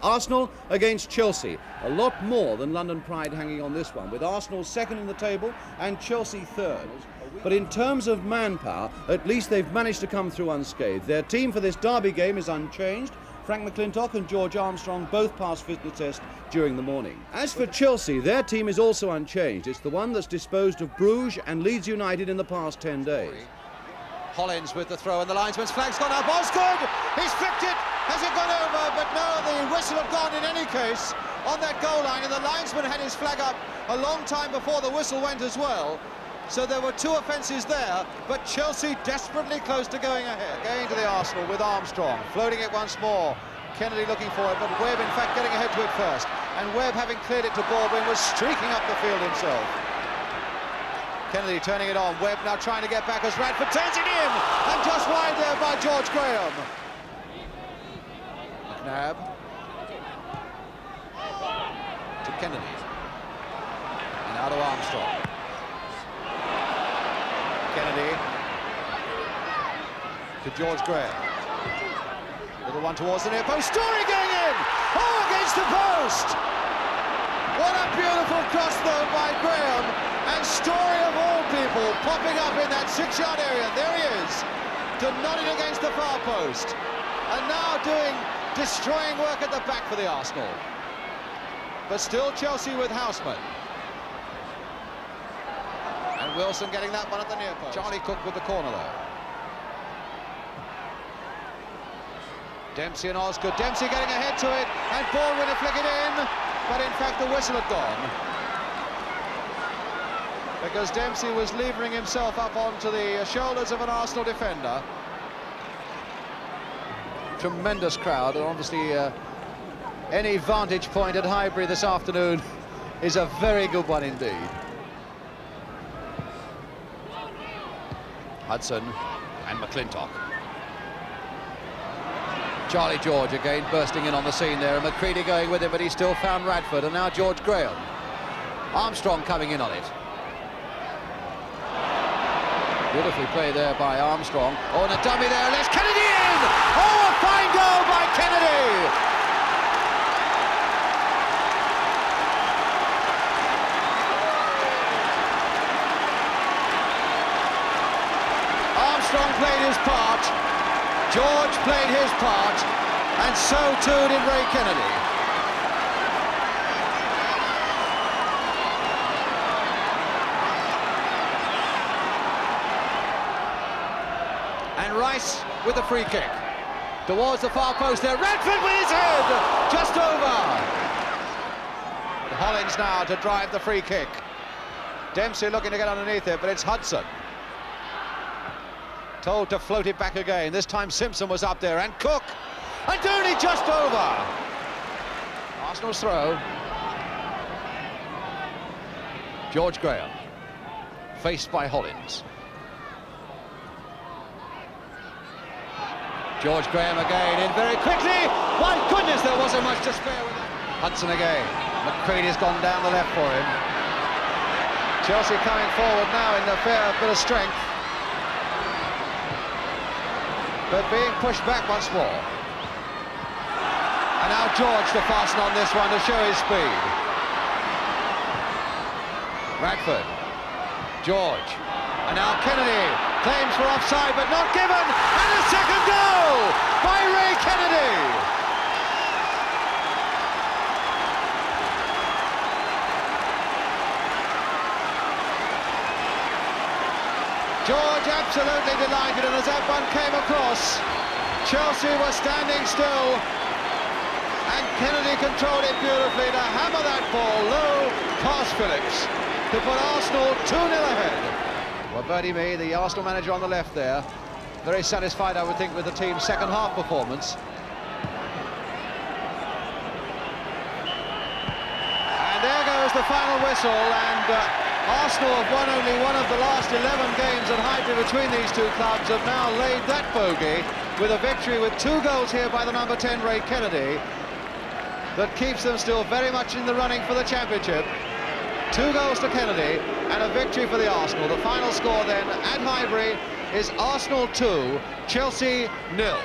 Arsenal against Chelsea. A lot more than London Pride hanging on this one, with Arsenal second in the table and Chelsea third. But in terms of manpower, at least they've managed to come through unscathed. Their team for this derby game is unchanged. Frank McClintock and George Armstrong both passed fitness test during the morning. As for Chelsea, their team is also unchanged. It's the one that's disposed of Bruges and Leeds United in the past 10 days. Hollins with the throw, and the linesman's flag's gone up. Osgood! He's flicked it! Has it gone over? But no, the whistle had gone in any case on that goal line, and the linesman had his flag up a long time before the whistle went as well. So there were two offences there, but Chelsea desperately close to going ahead. Going to the Arsenal with Armstrong, floating it once more. Kennedy looking for it, but Webb in fact getting ahead to it first. And Webb, having cleared it to Baldwin, was streaking up the field himself. Kennedy turning it on, Webb now trying to get back as Radford turns it in, and just wide there by George Graham. McNabb to Kennedy, and now to Armstrong. Kennedy to George Graham. Little one towards the near post. Story going in! Oh, against the post! What a beautiful cross, though, by Graham. And Story, of all people, popping up in that 6-yard area. There he is, to nod it against the far post. And now doing destroying work at the back for the Arsenal. But still Chelsea with Houseman. And Wilson getting that one at the near post. Charlie Cook with the corner, though. Dempsey and Osgood. Dempsey getting ahead to it, and Baldwin to flick it in. But in fact, the whistle had gone, because Dempsey was levering himself up onto the shoulders of an Arsenal defender. Tremendous crowd, and obviously any vantage point at Highbury this afternoon is a very good one indeed. Hudson and McClintock. Charlie George again bursting in on the scene there, and McCready going with it, but he still found Radford, and now George Graham. Armstrong coming in on it. Beautifully played there by Armstrong. Oh, and a dummy there, let's Kennedy in! Oh, a fine goal by Kennedy! Armstrong played his part. George played his part, and so too did Ray Kennedy. And Rice with the free kick towards the far post there. Radford with his head just over. And Hollins now to drive the free kick. Dempsey looking to get underneath it, but it's Hudson. Told to float it back again. This time Simpson was up there, and Cook, and only just over. Arsenal's throw. George Graham, faced by Hollins. George Graham again, in very quickly. My goodness, there wasn't much to spare with that. Hudson again. McCready's gone down the left for him. Chelsea coming forward now in a fair bit of strength, but being pushed back once more. And now George to fasten on this one to show his speed. Radford, George, and now Kennedy claims for offside, but not given, and a second goal by Ray Kennedy. George absolutely delighted, and as that one came across, Chelsea was standing still, and Kennedy controlled it beautifully to hammer that ball low past Phillips to put Arsenal 2-0 ahead. Well, Bertie Mee, the Arsenal manager on the left there, very satisfied, I would think, with the team's second half performance. And there goes the final whistle, and Arsenal have won only one of the last 11 games at Highbury between these two clubs, have now laid that bogey with a victory with 2 goals here by the number 10 Ray Kennedy that keeps them still very much in the running for the championship. 2 goals to Kennedy and a victory for the Arsenal. The final score then at Highbury is Arsenal 2, Chelsea 0.